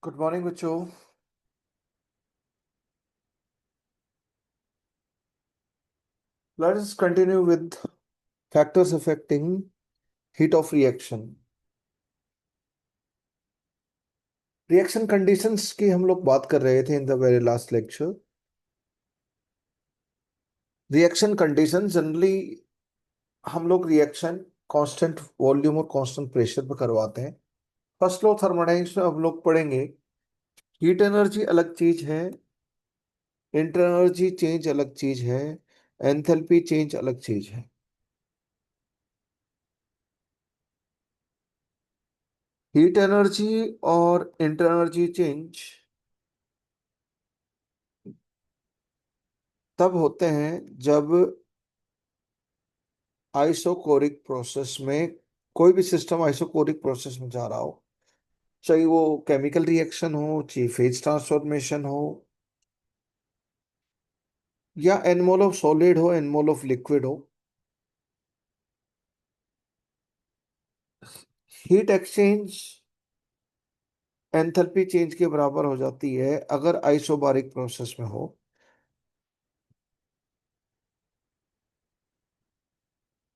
Good morning, बच्चों. Let us continue with factors affecting heat of reaction. Reaction conditions की हम लोग बात कर रहे थे in the very last lecture. Reaction condition generally हम लोग रिएक्शन कांस्टेंट वॉल्यूम और कांस्टेंट प्रेशर पर करवाते हैं. फर्स्ट लॉ थर्मोडायनेमिक्स में हम लोग पढ़ेंगे हीट एनर्जी अलग चीज है, इंटर एनर्जी चेंज अलग चीज है, एंथैल्पी चेंज अलग चीज है. हीट एनर्जी और इंटर एनर्जी चेंज तब होते हैं जब आइसोकोरिक प्रोसेस में कोई भी सिस्टम आइसोकोरिक प्रोसेस में जा रहा हो, चाहे वो केमिकल रिएक्शन हो, चाहे फेज ट्रांसफॉर्मेशन हो, या एन मोल ऑफ सॉलिड हो, एन मोल ऑफ लिक्विड हो. हीट एक्सचेंज एंथैल्पी चेंज के बराबर हो जाती है अगर आइसोबारिक प्रोसेस में हो.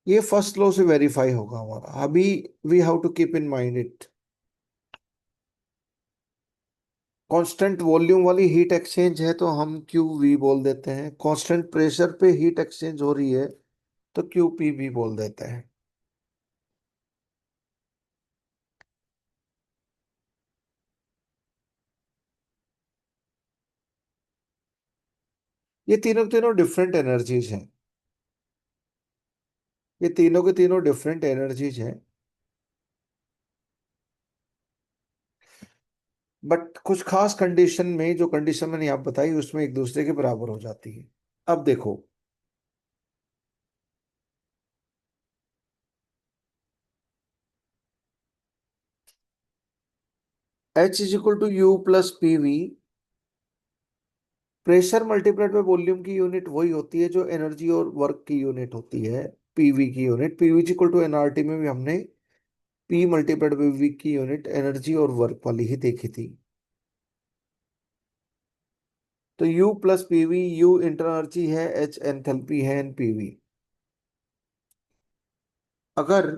ये फर्स्ट लॉ से वेरीफाई होगा हमारा. अभी we have to keep in mind it. Constant volume वाली हीट एक्सचेंज है तो हम क्यू वी बोल देते हैं. कांस्टेंट प्रेशर पे हीट एक्सचेंज हो रही है तो क्यू पी भी बोल देते हैं. ये तीनों तीनों डिफरेंट एनर्जीज हैं. ये तीनों के तीनों डिफरेंट एनर्जीज हैं. बट कुछ खास कंडीशन में, जो कंडीशन मैंने आप बताई, उसमें एक दूसरे के बराबर हो जाती है. अब देखो, H is equal to U plus P V. Pressure multiplied by volume की यूनिट वही होती है जो एनर्जी और वर्क की यूनिट होती है. पीवी की unit, PV is equal to NRT में भी हमने पी मल्टीप्लाइड बाय वी की यूनिट एनर्जी और वर्क वाली ही देखी थी. तो U plus PV, U inter energy है, H एंथैल्पी है, एन पीवी. अगर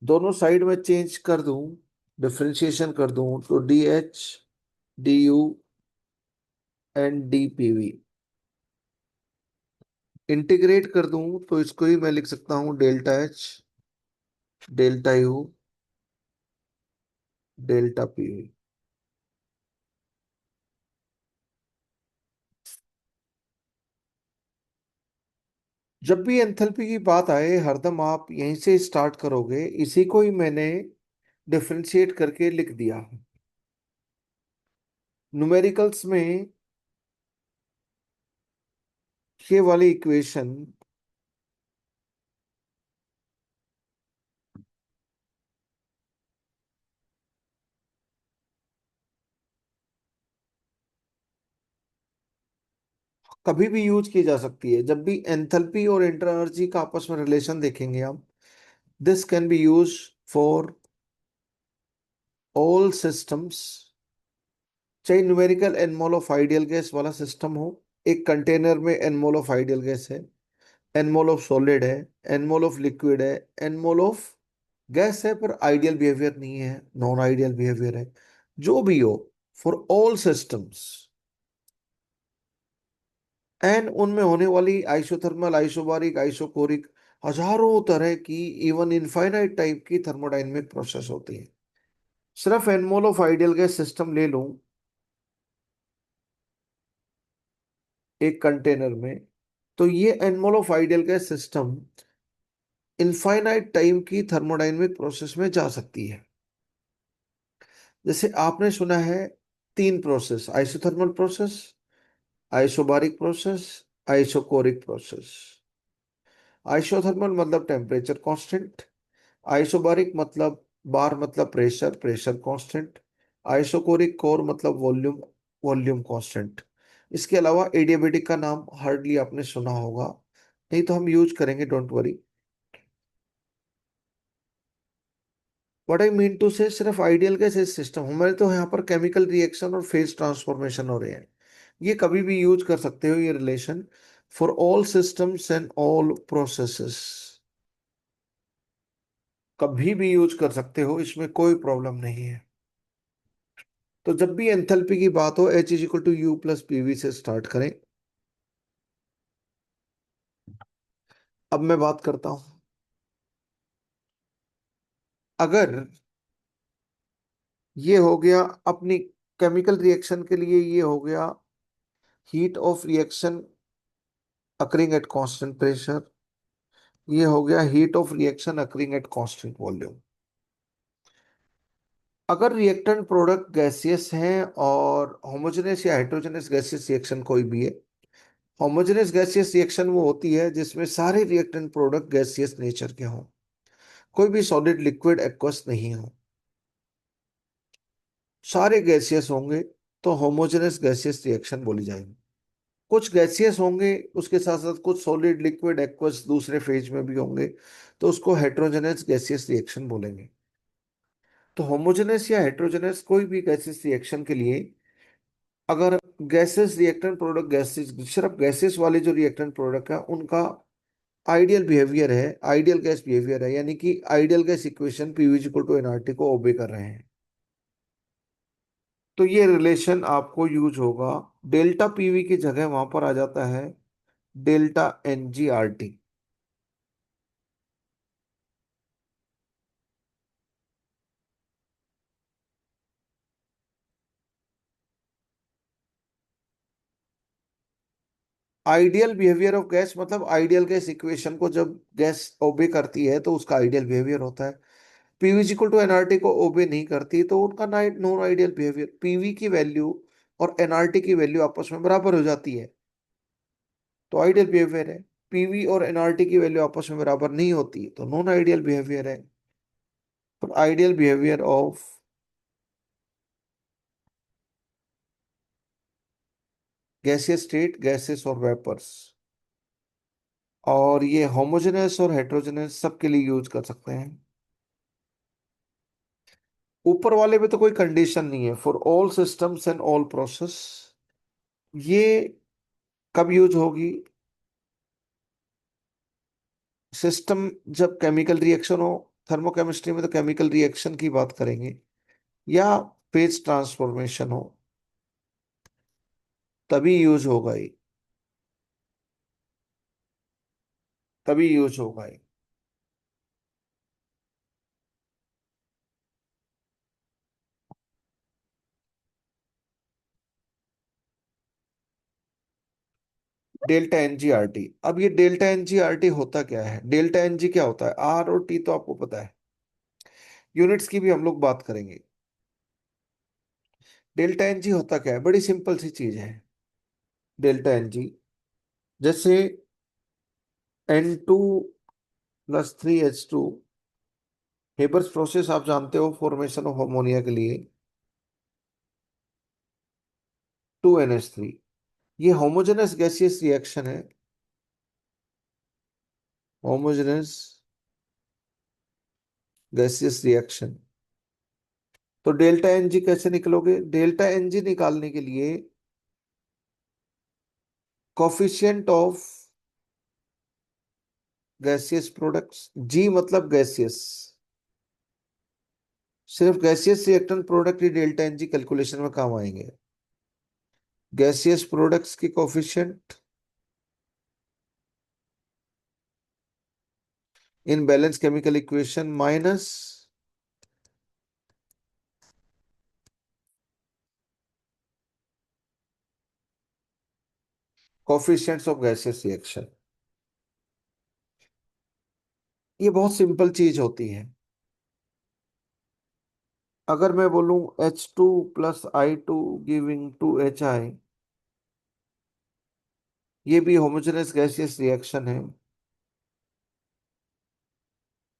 दोनों साइड में चेंज कर दूं, डिफरेंशिएशन कर दूं, तो D H D you and D P V. Integrate कर दूं तो इसको ही मैं लिख सकता हूं delta H delta U delta P V. जब भी एंथैल्पी की बात आए हरदम आप यहीं से स्टार्ट करोगे. इसी को ही मैंने डिफरेंशिएट करके लिख दिया. न्यूमेरिकल्स में ये वाली इक्वेशन कभी भी यूज की जा सकती है. जब भी एंथैल्पी और इंटर एनर्जी का आपस में रिलेशन देखेंगे हम, this can be use for all systems. चाहे numerical n mole of ideal gas वाला सिस्टम हो, एक कंटेनर में n mole of ideal gas है, एन मोल ऑफ सॉलिड है, एन मोल ऑफ लिक्विड है, एन मोल ऑफ गैस है पर आइडियल बिहेवियर नहीं है, नॉन आइडियल बिहेवियर है. जो भी हो, फॉर ऑल सिस्टम्स, एंड उनमें होने वाली आइसोथर्मल, आइसोबारिक, आइसोकोरिक, हजारों तरह की, इवन इनफाइनाइट टाइप की थर्मोडायनेमिक प्रोसेस होती है. सिर्फ n mole of ideal gas system ले लूं एक कंटेनर में, तो ये n mole of ideal gas system infinite time की थर्मोडायनेमिक प्रोसेस में जा सकती है. जैसे आपने सुना है तीन प्रोसेस: isothermal process, isobaric process, isochoric process. Isothermal मतलब टेम्परेचर कांस्टेंट, आइसोबारिक मतलब बार मतलब pressure, pressure constant, isochoric core मतलब वॉल्यूम, वॉल्यूम कांस्टेंट. इसके अलावा एडियाबेटिक का नाम हार्डली आपने सुना होगा. नहीं तो हम यूज करेंगे, don't worry. What I mean to say, सिर्फ आइडियल गैसेस सिस्टम, हमारे तो यहाँ पर केमिकल रिएक्शन और फेज ट्रांसफॉर्मेशन हो रहे हैं। ये कभी भी यूज कर सकते हो ये relation, for all systems and all processes. कभी भी यूज कर सकते हो, इसमें कोई प्रॉब्लम नहीं है। तो जब भी एंथैल्पी की बात हो, H is equal to U plus PV से स्टार्ट करें। अब मैं बात करता हूं, अगर ये हो गया अपनी केमिकल रिएक्शन के लिए, ये हो गया heat of reaction occurring at constant pressure, ये हो गया heat of reaction occurring at constant volume. अगर रिएक्टेंट प्रोडक्ट गैसियस हैं और होमोजेनस या हेटेरोजेनस गैसियस रिएक्शन कोई भी है, होमोजेनस गैसियस रिएक्शन वो होती है जिसमें सारे रिएक्टेंट प्रोडक्ट गैसियस नेचर के हों, कोई भी सॉलिड लिक्विड एक्वस नहीं हो, सारे गैसियस होंगे, तो होमोजेनस गैसियस रिएक्शन बोली जाएगी। कुछ गैसियस होंगे, उसके साथ साथ कुछ सॉलिड लिक्विड एक्वस दूसरे फेज में भी होंगे, तो उसको हेटेरोजेनस गैसियस रिएक्शन बोलेंगे। तो होमोजेनस या हेटेरोजेनस कोई भी गैसियस रिएक्शन के लिए, अगर गैसेस रिएक्टेंट प्रोडक्ट गैसेस, सिर्फ गैसेस वाले जो रिएक्टेंट प्रोडक्ट है उनका आइडियल बिहेवियर है, आइडियल गैस बिहेवियर है, यानी कि ideal gas equation PV equal to NRT को ओबे कर रहे हैं, तो ये रिलेशन आपको यूज होगा। डेल्टा पीवी की जगह वहां पर आ जाता है delta एनजीआरटी। Ideal behaviour of gas मतलब आइडियल गैस इक्वेशन को जब गैस ओबे करती है तो उसका आइडियल बिहेवियर होता है। पीवी इक्वल टू एनआरटी को ओबे नहीं करती तो उनका नॉन आइडियल बिहेवियर, पीवी की वैल्यू और एनआरटी की वैल्यू आपस में बराबर हो जाती है, तो आइडियल बिहेवियर है। पीवी और एनआरटी की वैल्यू आपस में बराबर नहीं होती तो नॉन आइडियल बिहेवियर है। तो ideal behaviour of gaseous state, gases और वेपर्स, और ये होमोजेनस और हेटेरोजेनस सबके लिए यूज कर सकते हैं। ऊपर वाले में तो कोई कंडीशन नहीं है, for all systems and all process. ये कब यूज होगी? सिस्टम जब केमिकल रिएक्शन हो, थर्मोकेमिस्ट्री में तो केमिकल रिएक्शन की बात करेंगे, या फेज ट्रांसफॉर्मेशन हो, तभी यूज होगा ये, तभी यूज होगा ये। डेल्टा एनजीआरटी, अब ये डेल्टा एनजीआरटी होता क्या है? डेल्टा एनजी क्या होता है? आर और टी तो आपको पता है, यूनिट्स की भी हम लोग बात करेंगे। डेल्टा एनजी होता क्या है? बड़ी सिंपल सी चीज है। डेल्टा एनजी जैसे N2 + 3H2, हेबर्स प्रोसेस आप जानते हो फॉर्मेशन ऑफ अमोनिया के लिए, 2NH3। ये होमोजेनस गैसियस रिएक्शन है, होमोजेनस गैसियस रिएक्शन। तो डेल्टा एनजी कैसे निकलोगे? डेल्टा एनजी निकालने के लिए कोफिशिएंट ऑफ गैसियस प्रोडक्ट्स, जी मतलब गैसियस, सिर्फ गैसियस रिएक्टेंट प्रोडक्ट ही डेल्टा एनजी कैलकुलेशन में काम आएंगे। गैसियस प्रोडक्ट्स की coefficient in balance chemical equation minus coefficients of gaseous reaction. ये बहुत सिंपल चीज होती है। अगर मैं बोलूं H2 + I2 गिविंग 2HI, ये भी होमोजेनस गैसियस रिएक्शन है।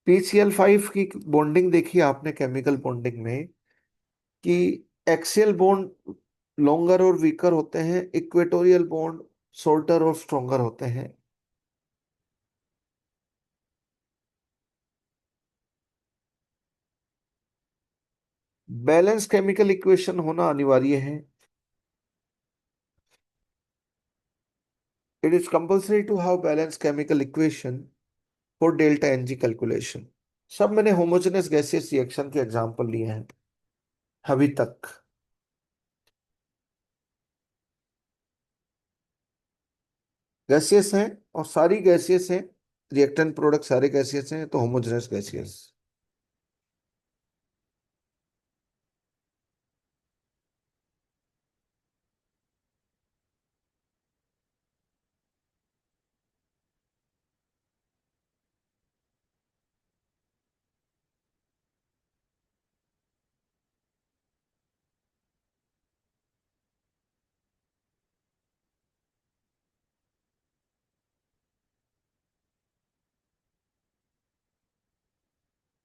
PCl5 की बॉन्डिंग देखी आपने केमिकल बॉन्डिंग में, कि एक्सियल बॉन्ड लॉन्गर और वीकर होते हैं, इक्वेटोरियल बॉन्ड शॉर्टर और स्ट्रॉन्गर होते हैं। बैलेंस केमिकल इक्वेशन होना अनिवार्य है। It is compulsory to have balance chemical equation for delta NG calculation. सब मैंने होमोजेनस गैसियस रिएक्शन के एग्जांपल लिए हैं अभी तक। गैसियस हैं, और सारी गैसियस हैं, रिएक्टेंट प्रोडक्ट सारे गैसियस हैं, तो होमोजेनस गैसियस।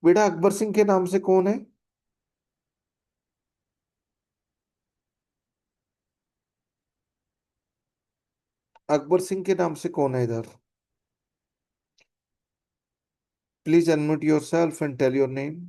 बेटा अकबर सिंह के नाम से कौन है? अकबर सिंह के नाम से कौन है इधर? Please unmute yourself and tell your name.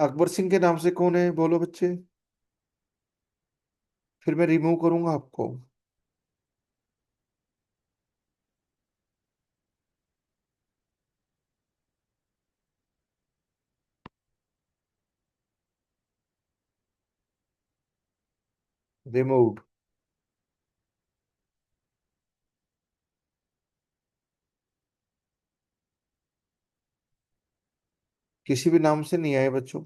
Akbar Singh के नाम से कौन है, बोलो बच्चे। फिर मैं रिमूव करूंगा आपको। रिमूव्ड। किसी भी नाम से नहीं आए बच्चों।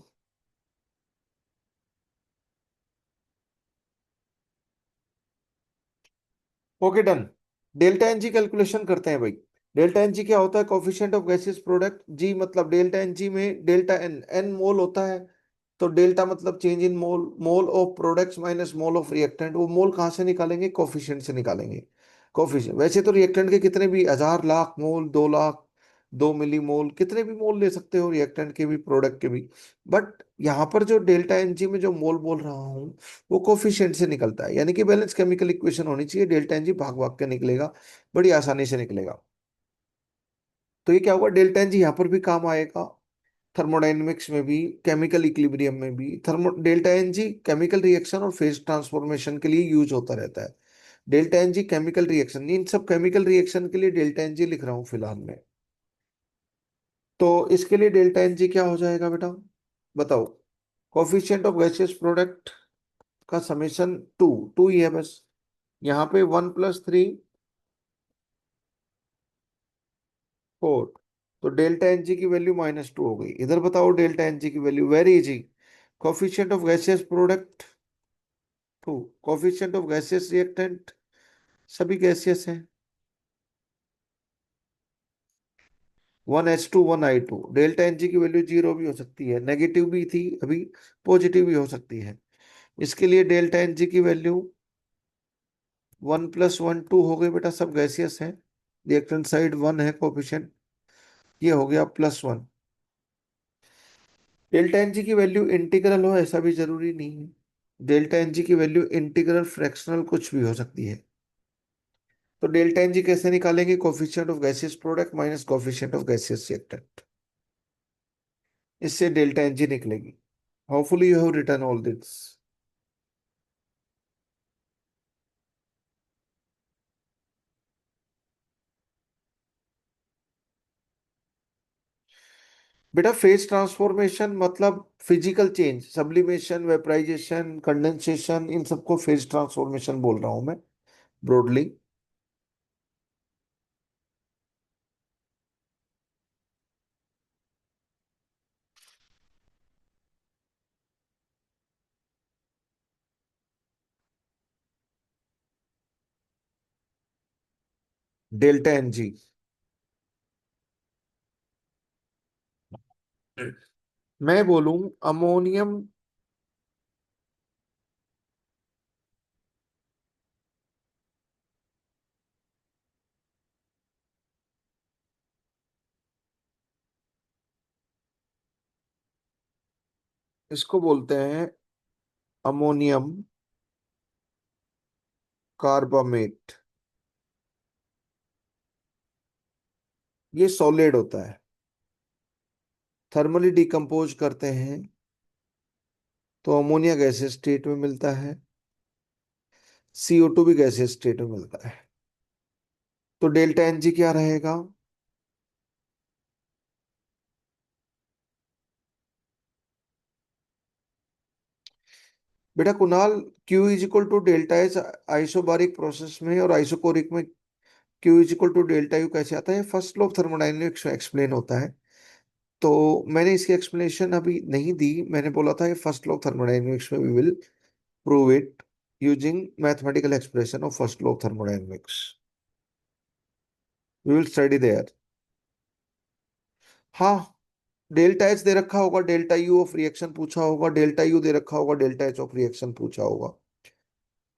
Okay done. Delta N G calculation करते हैं भाई। डेल्टा एन जी क्या होता है? Coefficient of gaseous product. G मतलब डेल्टा एन जी में डेल्टा एन, एन मोल होता है। तो डेल्टा मतलब change in mole, mole of products minus mole of reactant. वो मोल कहाँ से निकालेंगे? कोफिशिएंट से निकालेंगे। कोफिशिएंट वैसे तो रिएक्टेंट के कितने भी 1000 लाख मोल, 2 लाख, 2 मिली मोल, कितने भी मोल ले सकते हो रिएक्टेंट के भी, प्रोडक्ट के भी। बट यहाँ पर जो डेल्टा एन जी में जो मोल बोल रहा हूँ, वो कोफिशिएंट से निकलता है। यानी कि बैलेंस केमिकल इक्वेशन होनी चाहिए, डेल्टा एन जी भाग भाग के निकलेगा, बड़ी आसानी से निकलेगा। तो ये क्या होगा? डेल्टा एन जी यहाँ पर भी काम आएगा, थर्मोडायनेमिक्स में भी, केमिकल इक्विलिब्रियम में भी। Thermo delta N G chemical reaction और फेज ट्रांसफॉर्मेशन के लिए यूज होता रहता है। Delta N G chemical reaction, इन सब केमिकल रिएक्शन के लिए डेल्टा एन जी लिख रहा हूँ फिलहाल में। तो इसके लिए डेल्टा एन जी क्या हो जाएगा बेटा, बताओ? कोफिशिएंट ऑफ गैसियस प्रोडक्ट का समेशन टू, टू ही है बस। यहाँ पे 1+3, 4। तो डेल्टा एन जी की वैल्यू -2 हो गई। इधर बताओ डेल्टा एन जी की value, very easy. Coefficient of gaseous product 2, coefficient of gaseous reactant, सभी गैसियस हैं, 1H2 1I2। Delta N G की वैल्यू 0 भी हो सकती है, नेगेटिव भी थी अभी, पॉजिटिव भी हो सकती है। इसके लिए डेल्टा एन जी की वैल्यू 1+1 2 हो गई बेटा, सब गैसियस है। रिएक्टेंट साइड 1 है कोफिशिएंट, ये हो गया +1। डेल्टा एन जी की वैल्यू इंटीग्रल हो ऐसा भी जरूरी नहीं है। डेल्टा एन जी की वैल्यू इंटीग्रल, फ्रैक्शनल, कुछ भी हो सकती है। तो डेल्टा एन जी कैसे निकालेंगे? Coefficient of gaseous product minus coefficient of gaseous reactant, इससे डेल्टा एन जी निकलेगी। Hopefully you have written all this. बेटा फेज ट्रांसफॉर्मेशन मतलब physical change, sublimation, vaporisation, condensation, इन सबको फेज ट्रांसफॉर्मेशन बोल रहा हूं मैं, ब्रॉडली। डेल्टा एन जी, मैं बोलूं अमोनियम। इसको बोलते हैं अमोनियम कार्बामेट। ये सॉलिड होता है, थर्मली डिकम्पोज करते हैं तो अमोनिया गैसेस स्टेट में मिलता है, CO2 भी गैसेस स्टेट में मिलता है। तो डेल्टा एनजी क्या रहेगा? बेटा Kunal, Q is equal to delta H isobaric process में और आइसोकोरिक में Q is equal to delta U कैसे आता है? फर्स्ट लॉ ऑफ थर्मोडायनेमिक्स में एक्सप्लेन होता है। तो मैंने इसकी एक्सप्लेनेशन अभी नहीं दी, मैंने बोला था कि फर्स्ट लॉ ऑफ थर्मोडायनेमिक्स में we will prove it using mathematical expression of first law of thermodynamics. We will study there. हाँ, डेल्टा एच दे रखा होगा, डेल्टा यू ऑफ रिएक्शन पूछा होगा, डेल्टा यू दे रखा होगा, डेल्टा एच ऑफ रिएक्शन पूछा होगा।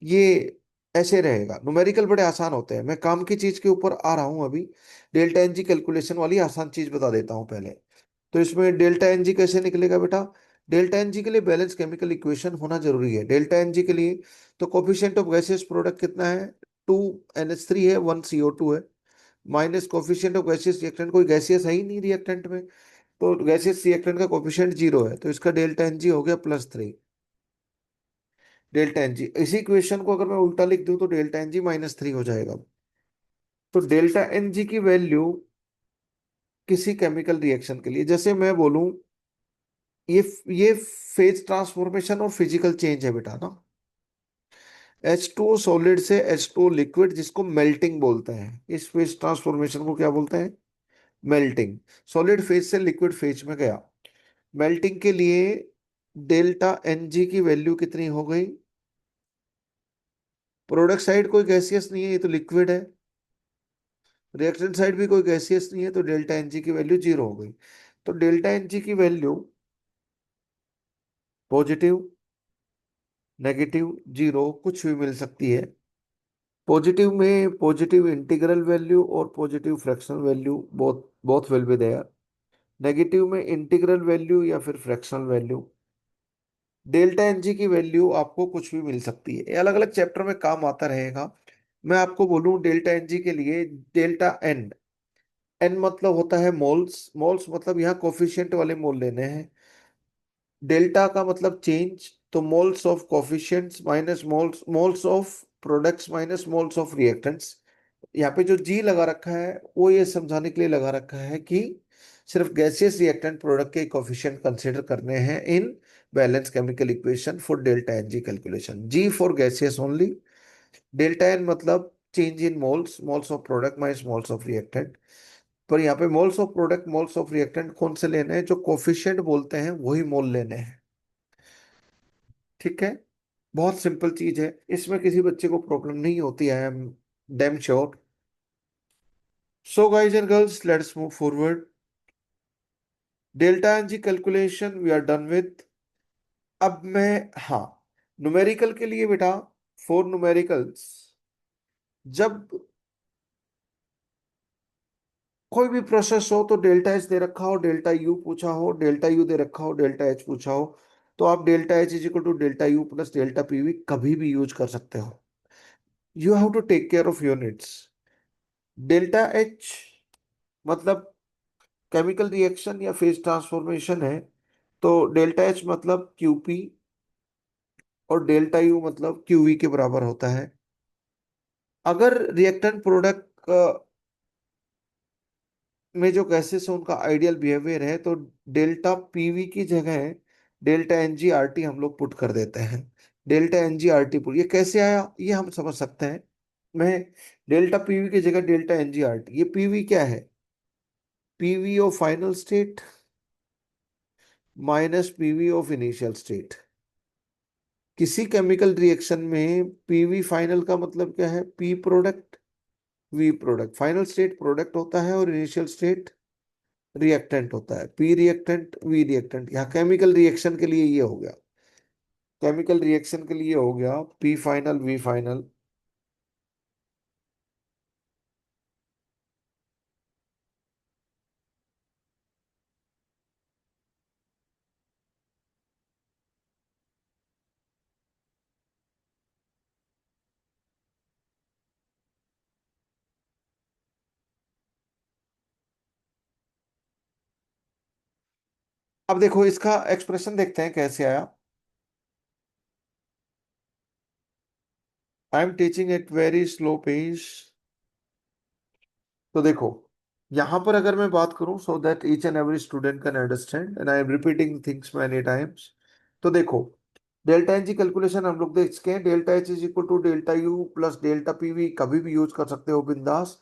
ये ऐसे रहेगा। न्यूमेरिकल बड़े आसान होते हैं, मैं काम की चीज के ऊपर आ रहा हूं अभी। डेल्टा एनजी कैलकुलेशन वाली आसान चीज बता देता हूं पहले। तो इसमें डेल्टा एनजी कैसे निकलेगा बेटा? डेल्टा एनजी के लिए बैलेंस केमिकल इक्वेशन होना जरूरी है। डेल्टा एनजी के लिए तो कोफिशिएंट ऑफ गैसियस प्रोडक्ट कितना है? 2NH3 है, 1CO2 है, minus coefficient of gaseous reactant, कोई गैसियस है ही नहीं रिएक्टेंट में, तो गैसियस रिएक्टेंट का कोफिशिएंट 0 है, तो इसका डेल्टा एनजी हो गया +3। डेल्टा एनजी, इसी इक्वेशन को अगर मैं उल्टा लिख दूं तो डेल्टा एनजी -3 हो जाएगा। तो डेल्टा एनजी की वैल्यू किसी केमिकल रिएक्शन के लिए, जैसे मैं बोलूं, ये फेज ट्रांसफॉर्मेशन और फिजिकल चेंज है बेटा ना। H2O सॉलिड से H2O लिक्विड, जिसको मेल्टिंग बोलते हैं, इस फेज ट्रांसफॉर्मेशन को क्या बोलते हैं? मेल्टिंग। सॉलिड फेज से लिक्विड फेज में गया। मेल्टिंग के लिए डेल्टा एनजी की वैल्यू कितनी हो गई? प्रोडक्ट साइड कोई गैसियस नहीं है, ये तो लिक्विड है। रिएक्टेंट साइड भी कोई गैसियस नहीं है, तो डेल्टा एनजी की वैल्यू 0 हो गई। तो डेल्टा एनजी की वैल्यू पॉजिटिव, नेगेटिव, 0 कुछ भी मिल सकती है। पॉजिटिव में पॉजिटिव इंटीग्रल वैल्यू और positive fractional value both both will be there. Negative में इंटीग्रल वैल्यू या फिर फ्रैक्शनल वैल्यू। डेल्टा एनजी की वैल्यू आपको कुछ भी मिल सकती है, अलग अलग चैप्टर में काम आता रहेगा। मैं आपको बोलूं डेल्टा एनजी के लिए, डेल्टा एन, एन मतलब होता है मोल्स, मोल्स मतलब यहाँ कोफिशिएंट वाले मोल लेने हैं। डेल्टा का मतलब चेंज, तो moles of coefficients minus moles, moles of products minus moles of reactants. यहाँ पे जो जी लगा रखा है वो ये समझाने के लिए लगा रखा है कि सिर्फ गैसियस रिएक्टेंट प्रोडक्ट के कोफिशिएंट कंसीडर करने हैं in balance chemical equation for delta N G calculation. G for gaseous only. Delta n मतलब change in moles, moles of product minus moles of reactant. पर यहाँ पे moles of product moles of reactant कौन से लेने हैं? जो coefficient बोलते हैं वही मोल लेने हैं। ठीक है, बहुत सिंपल चीज है, इसमें किसी बच्चे को प्रॉब्लम नहीं होती है, I am damn sure. So guys and girls, let's move forward. Delta NG calculation we are done with. अब मैं, हाँ, न्यूमेरिकल के लिए बेटा, फॉर न्यूमेरिकल्स, जब कोई भी प्रोसेस हो तो डेल्टा एच दे रखा हो, डेल्टा यू पूछा हो, डेल्टा यू दे रखा हो, डेल्टा एच पूछा हो, तो आप delta H is equal to delta U plus delta PV कभी भी यूज कर सकते हो। You have to take care of units. Delta H मतलब केमिकल रिएक्शन या फेज ट्रांसफॉर्मेशन है, तो डेल्टा एच मतलब क्यूपी और डेल्टा यू मतलब क्यूवी के बराबर होता है। अगर रिएक्टेंट प्रोडक्ट में जो गैसेस है उनका आइडियल बिहेवियर है, तो डेल्टा पीवी की जगह डेल्टा एनजी आर टी हम लोग पुट कर देते हैं। Delta NG R T put, ये कैसे आया ये हम समझ सकते हैं। मैं डेल्टा पीवी की जगह डेल्टा एनजी आर टी, ये पीवी क्या है? PV of final state minus PV of initial state. किसी केमिकल रिएक्शन में पीवी फाइनल का मतलब क्या है? P product V product. Final state product होता है और इनिशियल स्टेट रिएक्टेंट होता है। पी रिएक्टेंट वी रिएक्टेंट, यहाँ केमिकल रिएक्शन के लिए ये हो गया, केमिकल रिएक्शन के लिए हो गया पी फाइनल वी फाइनल। अब देखो इसका एक्सप्रेशन देखते हैं कैसे आया। I am teaching at very slow pace. तो देखो यहां पर अगर मैं बात करूं, so that each and every student can understand and I am repeating things many times. तो देखो डेल्टा एन जी कैलकुलेशन हम लोग देख सके, delta H is equal to delta U plus delta PV, कभी भी यूज कर सकते हो बिंदास।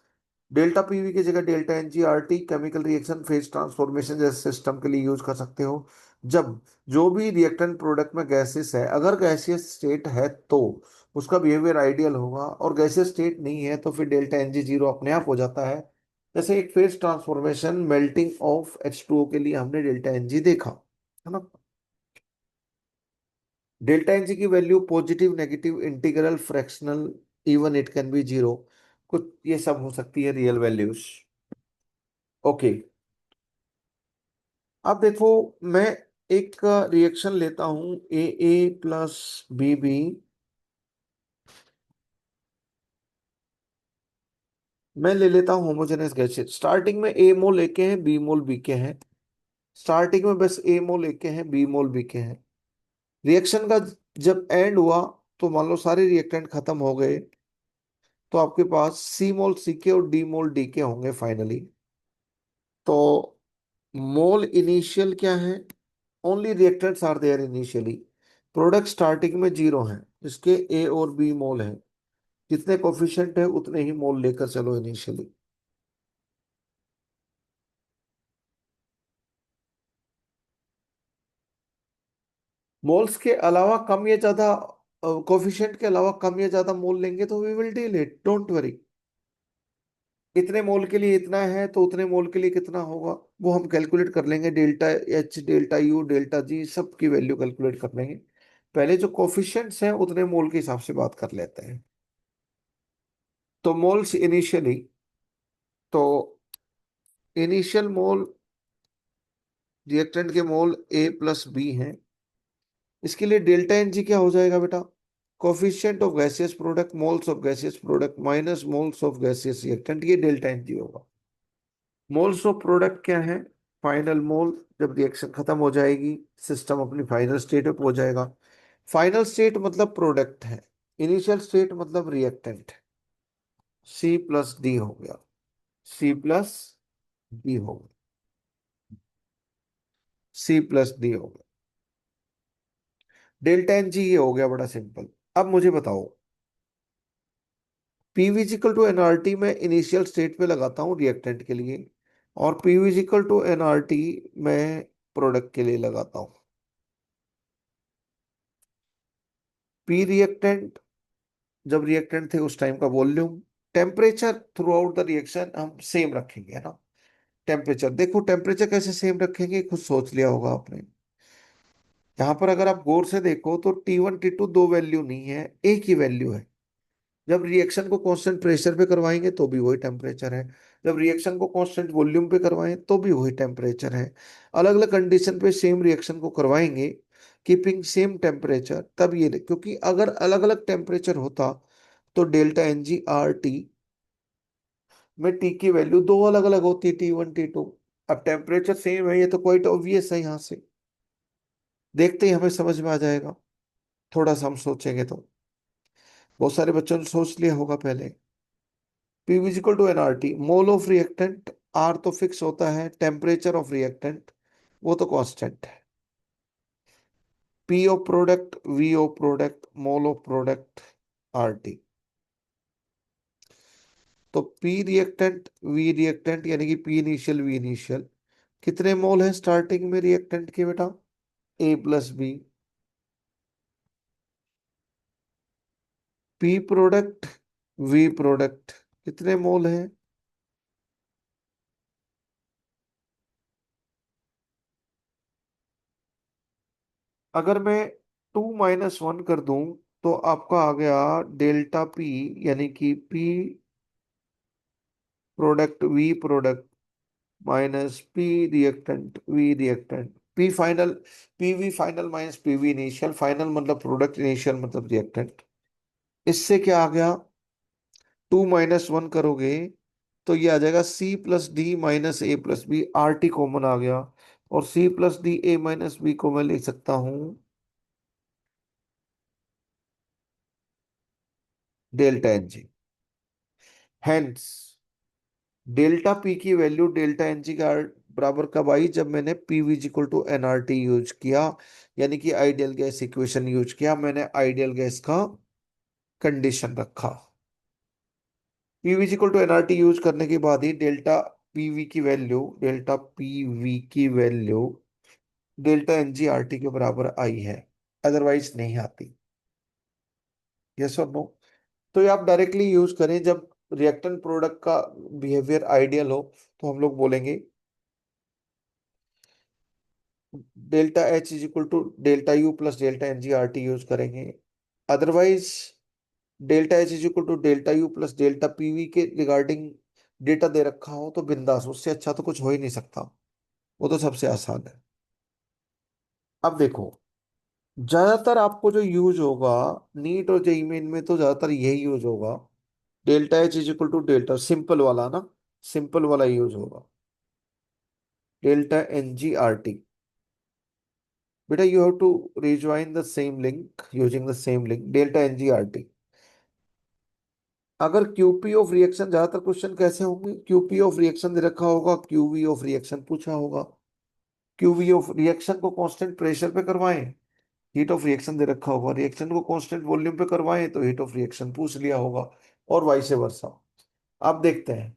डेल्टा पीवी की जगह delta N G R T chemical reaction phase transformation जैसे सिस्टम के लिए यूज कर सकते हो। जब जो भी रिएक्टेंट प्रोडक्ट में गैसेस है, अगर गैसियस स्टेट है तो उसका बिहेवियर आइडियल होगा, और गैसियस स्टेट नहीं है तो फिर डेल्टा एन जी जीरो अपने आप हो जाता है। जैसे एक phase transformation melting of H2O के लिए हमने डेल्टा एन जी देखा, है ना। डेल्टा एन जी की value positive, negative, integral, fractional, even it can be zero, कुछ ये सब हो सकती है रियल वैल्यूज। ओके, अब देखो मैं एक रिएक्शन लेता हूं, ए प्लस बी। मैं ले लेता हूं होमोजेनस गैसेस, स्टार्टिंग में ए मोल एक के हैं, बी मोल बी के हैं। स्टार्टिंग में बस ए मोल एक के हैं, बी मोल बी के हैं। रिएक्शन का जब एंड हुआ तो मान लो सारे रिएक्टेंट खत्म हो गए, तो आपके पास सी मोल सी के और डी मोल डी के होंगे फाइनली। तो मोल इनिशियल क्या है, only reactants are there initially. Product starting में जीरो है, इसके ए और बी मोल है, जितने कोफिशिएंट है उतने ही मोल लेकर चलो इनिशियली। मोल्स के अलावा कम या ज्यादा, कोफिशिएंट के अलावा कम या ज्यादा मोल लेंगे तो we will deal it, don't worry. इतने मोल के लिए इतना है तो उतने मोल के लिए कितना होगा वो हम कैलकुलेट कर लेंगे, delta H, delta U, delta G, सब की वैल्यू कैलकुलेट कर लेंगे। पहले जो कोफिशिएंट्स हैं उतने मोल के हिसाब से बात कर लेते हैं। तो मोल्स इनिशियली, तो इनिशियल मोल रिएक्टेंट के मोल ए प्लस बी हैं। इसके लिए डेल्टा एन जी क्या हो जाएगा बेटा, coefficient of gaseous product, moles of gaseous product minus moles of gaseous reactant, ये डेल्टा एन जी होगा। मोल्स ऑफ प्रोडक्ट क्या है, फाइनल मोल, जब रिएक्शन खत्म हो जाएगी सिस्टम अपनी फाइनल स्टेट पे पहुंच जाएगा। फाइनल स्टेट मतलब प्रोडक्ट है, इनिशियल स्टेट मतलब रिएक्टेंट। सी प्लस डी हो गया, सी प्लस डी हो गया, सी प्लस डी हो गया। डेल्टा एन जी ये हो गया, बड़ा सिंपल। अब मुझे बताओ, पीवीजिकल टू एनआरटी में इनिशियल स्टेट पे लगाता हूँ रिएक्टेंट के लिए, और पीवीजिकल टू एनआरटी में प्रोडक्ट के लिए लगाता हूँ। पी रिएक्टेंट जब रिएक्टेंट थे उस टाइम का volume, temperature through out the reaction हम सेम रखेंगे, है ना। टेम्परेचर देखो, टेम्परेचर कैसे सेम रखेंगे खुद सोच लिया होगा आपने। यहाँ पर अगर आप गौर से देखो तो T1 T2 दो वैल्यू नहीं है, एक ही वैल्यू है। जब रिएक्शन को कांस्टेंट प्रेशर पे करवाएंगे तो भी वही टेम्परेचर है, जब रिएक्शन को कांस्टेंट वॉल्यूम पे करवाएं तो भी वही टेम्परेचर है। अलग अलग कंडीशन पे सेम रिएक्शन को करवाएंगे, कीपिंग सेम टेम्परेचर, तब ये, क्योंकि अगर अलग अलग टेम्परेचर होता तो delta N G R T में टी की वैल्यू दो अलग अलग होती, T1 T2। अब टेम्परेचर सेम है, ये तो क्वाइट ऑब्वियस है, यहाँ से देखते ही हमें समझ में आ जाएगा। थोड़ा सा हम सोचेंगे तो, बहुत सारे बच्चों ने सोच लिया होगा पहले। P equal to NRT, mole of reactant, R तो फिक्स होता है, टेम्परेचर ऑफ रिएक्टेंट वो तो कांस्टेंट है। P of product, V of product, mole of product, R T. तो पी रिएक्टेंट वी रिएक्टेंट यानी कि पी इनिशियल वी इनिशियल, कितने मोल है स्टार्टिंग में रिएक्टेंट के बेटा, A plus B. P product V product, कितने मोल है, अगर मैं 2 - 1 कर दूं तो आपका आ गया डेल्टा पी, यानी कि P product V product minus P reactant V reactant, P final, P V final minus P V initial, final मतलब प्रोडक्ट, इनिशियल मतलब रिएक्टेंट। इससे क्या आ गया, 2 - 1 करोगे तो ये आ जाएगा C plus D minus A plus B, R T common आ गया। और C plus D A minus B को मैं लिख सकता हूं delta N G. Hence delta P की वैल्यू डेल्टा एन जी का बराबर कब आई, जब मैंने P V equal to n R T use किया, यानी कि आइडियल गैस इक्वेशन यूज किया, मैंने आइडियल गैस का कंडीशन रखा। PV equal to NRT use करने के बाद ही डेल्टा पीवी की वैल्यू डेल्टा एनजीआरटी के बराबर आई है, अदरवाइज नहीं आती। यस और नो? तो ये आप डायरेक्टली यूज करें जब रिएक्टेंट प्रोडक्ट का बिहेवियर आइडियल हो, तो हम लोग बोलेंगे delta H is equal to delta U plus delta n G R T use करेंगे। Otherwise delta H is equal to delta U plus delta PV के रिगार्डिंग डेटा दे रखा हो तो बिंदास, उससे अच्छा तो कुछ हो ही नहीं सकता। वो तो सबसे आसान है। अब देखो, ज्यादातर आपको जो यूज होगा नीट और जेईई मेन में, तो ज्यादातर यही यूज होगा, delta H is equal to delta simple वाला ना, सिंपल वाला यूज होगा, delta N G R T. बेटा you have to rejoin the same link using the same link delta N G R T. अगर Q P of reaction, ज्यादातर question कैसे होंगे, QP of reaction दे रखा होगा, क्यूवी ऑफ रिएक्शन पूछा होगा, qv of reaction को कांस्टेंट प्रेशर पे करवाएं, हीट ऑफ रिएक्शन दे रखा होगा, रिएक्शन को कांस्टेंट वॉल्यूम पे करवाएं तो हीट ऑफ रिएक्शन पूछ लिया होगा, और वाइस वर्सा। आप देखते हैं।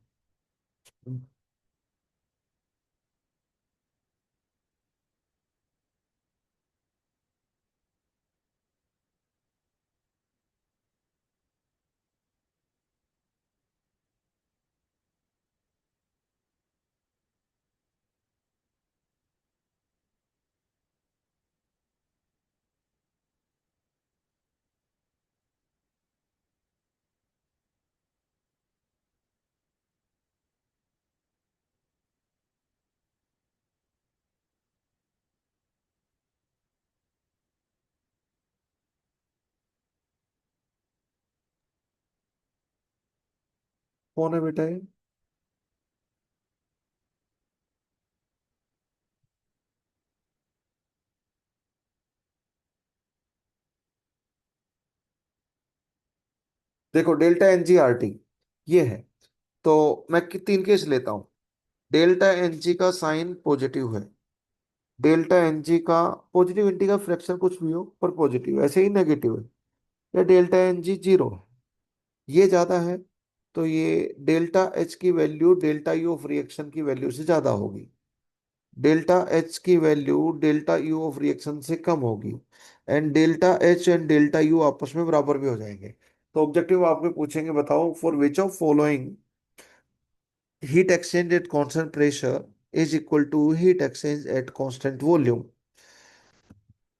कौन है बेटा ये? देखो delta N G R T ये है, तो मैं तीन केस लेता हूं। डेल्टा एन जी का साइन पॉजिटिव है, डेल्टा एन जी का पॉजिटिविटी का फ्रैक्शन कुछ भी हो पर पॉजिटिव, ऐसे ही नेगेटिव है, या डेल्टा एन जी जीरो है, ये ज्यादा है, तो ये डेल्टा एच की value delta U of reaction की वैल्यू से ज्यादा होगी, डेल्टा एच की value delta U of reaction से कम होगी, and delta H and delta U आपस में बराबर भी हो जाएंगे। तो ऑब्जेक्टिव आपको पूछेंगे, बताओ for which of following heat exchange at constant pressure is equal to heat exchange at constant volume.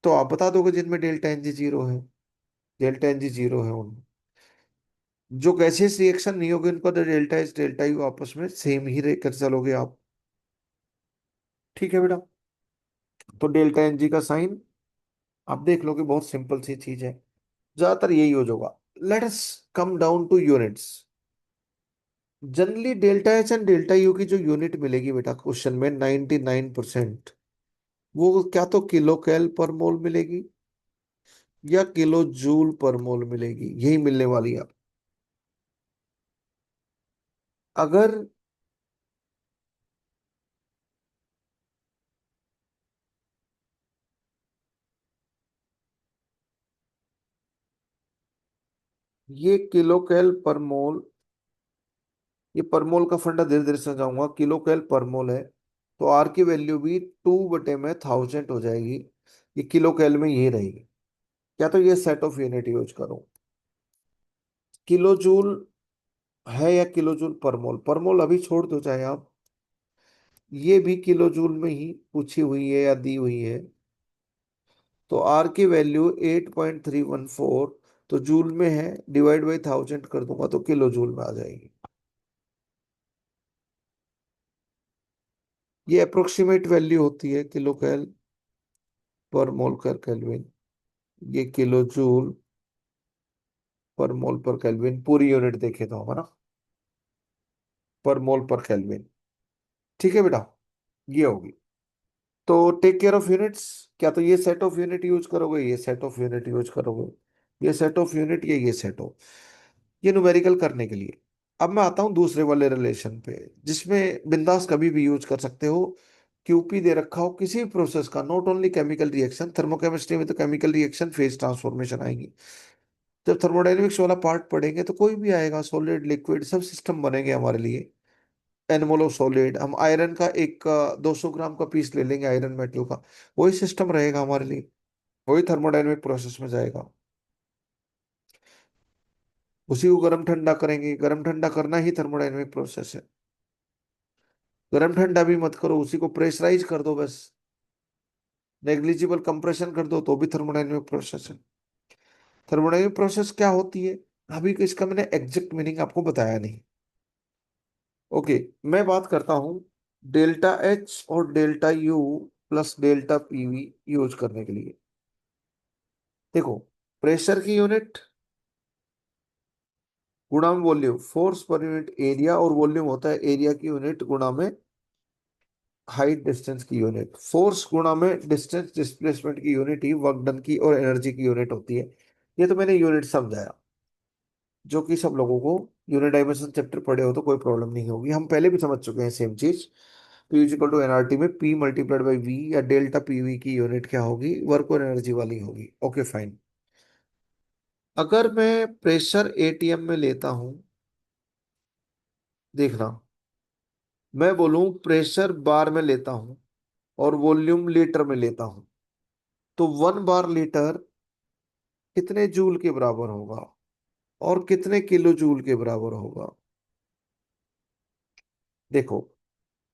तो आप बता दोगे जिनमें डेल्टा एन जी जीरो है, डेल्टा एन जी जीरो है उन जो गैसेस रिएक्शन नहीं होगी उनका तो डेल्टा एच डेल्टा यू आपस में सेम ही कर चलोगे आप। ठीक है बेटा, तो डेल्टा एन जी का साइन आप देख लो कि बहुत सिंपल सी चीज है, ज्यादातर यही यूज होगा। Let us come down two units. Generally delta H and delta U की जो यूनिट मिलेगी बेटा क्वेश्चन में 99%, वो क्या तो किलो कैल पर मोल मिलेगी या किलो जूल पर मोल मिलेगी, यही मिलने वाली है। अगर ये किलो कैल पर मोल, ये पर मोल का फंडा धीरे धीरे समझाऊंगा, किलो कैल पर मोल है, तो आर की वैल्यू भी 2/1000 हो जाएगी, ये किलो कैल में ये रहेगी। या तो ये सेट ऑफ यूनिट यूज करूं, किलो जूल है या किलो जूल पर मोल अभी छोड़ दो चाहे आप, ये भी किलो जूल में ही पूछी हुई है या दी हुई है, तो आर की वैल्यू 8.314, तो जूल में है, डिवाइड बाई 1000 कर दूंगा तो किलो जूल में आ जाएगी। ये अप्रोक्सीमेट वैल्यू होती है किलो कैल पर मोल कर केल्विन, ये किलो जूल पर मोल पर केल्विन पूरी यूनिट देखे तो हमारा पर मोल पर केल्विन। ठीक है बेटा, ये होगी। तो टेक केयर ऑफ यूनिट्स, क्या तो ये सेट ऑफ यूनिट यूज करोगे, ये सेट ऑफ यूनिट यूज करोगे, ये सेट ऑफ यूनिट, ये सेट हो, ये न्यूमेरिकल करने के लिए। अब मैं आता हूं दूसरे वाले रिलेशन पे, जिसमें बिंदास कभी भी यूज कर सकते हो। क्यूपी दे रखा हो किसी भी प्रोसेस का, not only chemical reaction, thermochemistry में तो केमिकल रिएक्शन फेज ट्रांसफॉर्मेशन आएंगी। जब थर्मोडायनेमिक्स वाला पार्ट पढ़ेंगे तो कोई भी आएगा, सॉलिड लिक्विड सब सिस्टम बनेंगे हमारे लिए। एनमोलो सॉलिड, हम आयरन का एक 200 ग्राम का पीस ले लेंगे आयरन मेटल का, वही सिस्टम रहेगा हमारे लिए, वही थर्मोडायनेमिक प्रोसेस में जाएगा। उसी को गर्म ठंडा करेंगे, गर्म ठंडा करना ही थर्मोडायनेमिक प्रोसेस है। गर्म ठंडा भी मत करो, उसी को प्रेशराइज कर दो बस, नेग्लिजिबल कंप्रेशन कर दो तो भी थर्मोडायनेमिक प्रोसेस है। थर्मोडायनेमिक प्रोसेस क्या होती है, अभी इसका मैंने एग्जैक्ट मीनिंग आपको बताया नहीं। ओके, मैं बात करता हूं डेल्टा एच और delta U plus delta PV use करने के लिए। देखो, प्रेशर की यूनिट गुणा में volume, force per unit area, और वॉल्यूम होता है एरिया की यूनिट गुणा में हाइट डिस्टेंस की यूनिट, फोर्स गुणा में डिस्टेंस डिस्प्लेसमेंट की यूनिट ही वर्क डन की और एनर्जी की यूनिट होती है। ये तो मैंने यूनिट समझाया, जो कि सब लोगों को यूनिट डायमेंशन चैप्टर पढ़े हो तो कोई प्रॉब्लम नहीं होगी, हम पहले भी समझ चुके हैं सेम चीज। P इक्वल टू एनआरटी में P मल्टीप्लाइड बाई V, या डेल्टा पीवी की यूनिट क्या होगी, वर्क और एनर्जी वाली होगी। Okay fine. अगर मैं प्रेशर एटीएम में लेता हूं, देखना, मैं बोलूं प्रेशर बार में लेता हूं और वॉल्यूम लीटर में लेता हूं, तो 1 बार लीटर कितने जूल के बराबर होगा और कितने किलो जूल के बराबर होगा। देखो,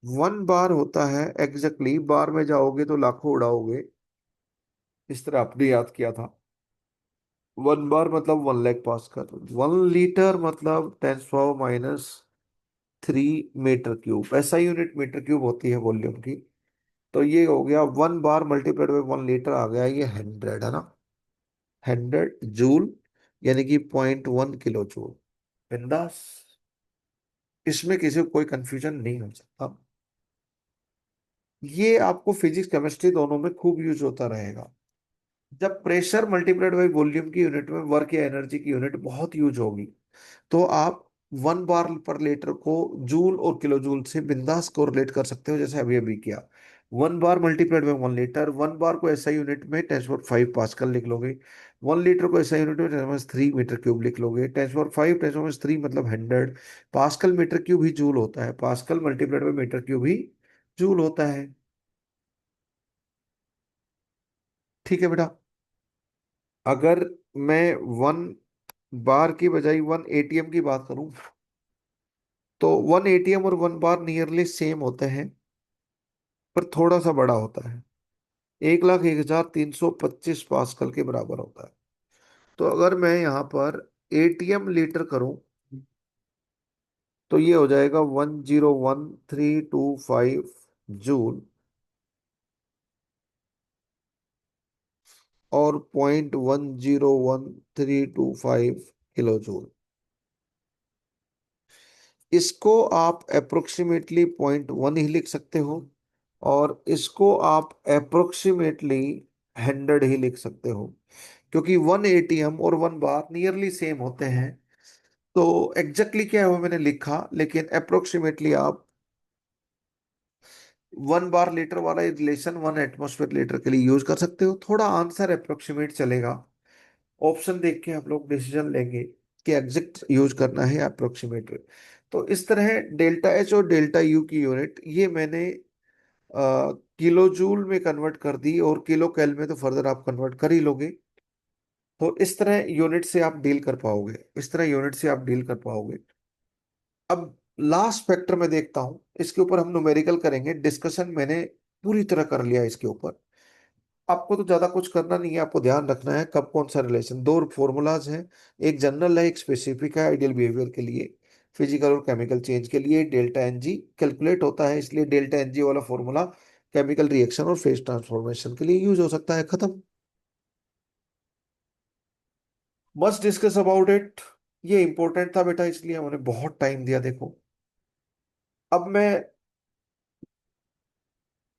1 बार होता है, एग्जैक्टली बार में जाओगे तो लाखों उड़ाओगे, इस तरह आपने याद किया था। 1 बार मतलब 1 लाख पास्कल, 1 लीटर मतलब 10⁻³ मीटर क्यूब, ऐसा यूनिट मीटर क्यूब होती है वॉल्यूम की। तो ये हो गया 1 बार मल्टीप्लाइड बाई 1 लीटर, आ गया ये 100 है ना, 100 जूल, यानी कि 0.1 किलो जूल। बिंदास, इसमें किसी को कोई कंफ्यूजन नहीं हो सकता। ये आपको फिजिक्स केमिस्ट्री दोनों में खूब यूज होता रहेगा। जब प्रेशर मल्टीप्लाइड बाई वॉल्यूम की यूनिट में वर्क या एनर्जी की यूनिट बहुत यूज होगी, तो आप 1 बार पर लीटर को जूल और किलो जूल से बिंदास कोरिलेट कर सकते हो, जैसे अभी अभी किया। 1 बार मल्टीप्लाइड बाई 1 लीटर, 1 बार को ऐसा यूनिट में 10⁵ पास्कल लिख लोगे, 1 लीटर को ऐसा यूनिट में 10⁻³ मीटर क्यूब लिख लोगे, 10⁵ 10⁻³ मतलब 100, पास्कल मीटर क्यूब ही जूल होता है, pascal multiplied by metre cube ही जूल होता है। ठीक है बेटा। अगर मैं 1 बार की बजाय 1 एटीएम की बात करूं, तो 1 एटीएम और 1 बार नियरली सेम होते हैं, पर थोड़ा सा बड़ा होता है, 1,01,325 पास्कल के बराबर होता है। तो अगर मैं यहाँ पर एटीएम लीटर करूं, तो ये हो जाएगा 101,325 जूल, और 0.101,325 किलो जूल। इसको आप अप्रोक्सीमेटली 0.1 ही लिख सकते हो, और इसको आप अप्रोक्सीमेटली 100 ही लिख सकते हो, क्योंकि 1 एटीएम और 1 बार नियरली सेम होते हैं। तो एग्जैक्टली क्या है वो मैंने लिखा, लेकिन अप्रोक्सीमेटली आप 1 बार लीटर वाला रिलेशन 1 एटमॉस्फेयर लीटर के लिए यूज कर सकते हो। थोड़ा आंसर अप्रोक्सीमेट चलेगा, ऑप्शन देख के हम लोग डिसीजन लेंगे कि एग्जैक्ट यूज करना है अप्रोक्सीमेट। तो इस तरह डेल्टा एच और डेल्टा यू की यूनिट ये मैंने किलो जूल में कन्वर्ट कर दी, और किलो कैल में तो फर्दर आप कन्वर्ट कर ही लोगे। तो इस तरह यूनिट से आप डील कर पाओगे, इस तरह यूनिट से आप डील कर पाओगे। अब लास्ट फैक्टर में देखता हूं, इसके ऊपर हम न्यूमेरिकल करेंगे, डिस्कशन मैंने पूरी तरह कर लिया इसके ऊपर। आपको तो ज्यादा कुछ करना नहीं है, आपको ध्यान रखना है कब कौन सा रिलेशन, दो फॉर्मूलाज हैं, एक जनरल है एक स्पेसिफिक है, आइडियल बिहेवियर के लिए, फिजिकल और केमिकल चेंज के लिए डेल्टा एन जी कैलकुलेट होता है, इसलिए डेल्टा एन जी वाला फॉर्मूला केमिकल रिएक्शन और फेज ट्रांसफॉर्मेशन के लिए यूज हो सकता है। खत्म, मस्ट डिस्कस अबाउट इट। ये इंपॉर्टेंट था बेटा, इसलिए हमने बहुत टाइम दिया। देखो, अब मैं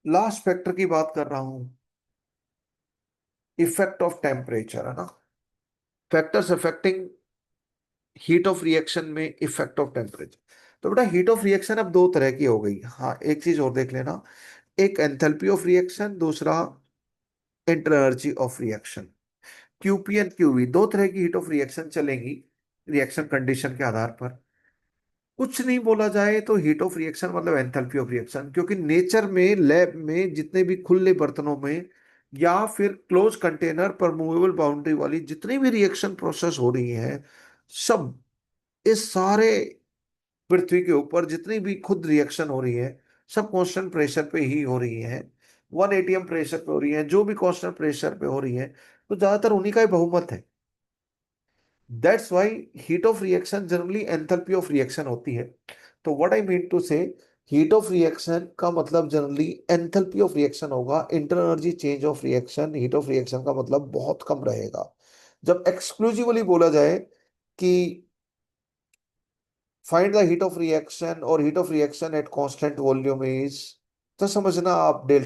लास्ट फैक्टर की बात कर रहा हूं, इफेक्ट ऑफ टेम्परेचर, है ना। Factors affecting heat of reaction में इफेक्ट ऑफ टेम्परेचर। तो बेटा हीट ऑफ रिएक्शन अब दो तरह की हो गई। हाँ, एक चीज और देख लेना, एक एंथैल्पी ऑफ रिएक्शन, दूसरा inter energy of reaction. QP and QV दो तरह की हीट ऑफ रिएक्शन चलेंगी रिएक्शन कंडीशन के आधार पर। कुछ नहीं बोला जाए तो हीट ऑफ रिएक्शन मतलब एंथैल्पी ऑफ रिएक्शन, क्योंकि नेचर में लैब में जितने भी खुले बर्तनों में या फिर क्लोज कंटेनर पर मूवेबल बाउंड्री वाली जितनी भी रिएक्शन प्रोसेस हो रही है, सब, इस सारे पृथ्वी के ऊपर जितनी भी खुद रिएक्शन हो रही है, सब कांस्टेंट प्रेशर पे ही हो रही है। 1 atm प्रेशर पे हो रही है, जो भी कांस्टेंट प्रेशर पे हो रही है, तो ज्यादातर उन्हीं का ही बहुमत है। That's why heat of reaction generally enthalpy of reaction होती है। तो व्हाट आई मीन टू से, हीट ऑफ रिएक्शन का मतलब जनरली एंथैल्पी ऑफ रिएक्शन होगा। Internal energy change of reaction heat of reaction का मतलब बहुत कम रहेगा। जब एक्सक्लूसिवली बोला जाए कि find the heat of reaction और heat of reaction at constant volume is, तो समझना आप डेल्टा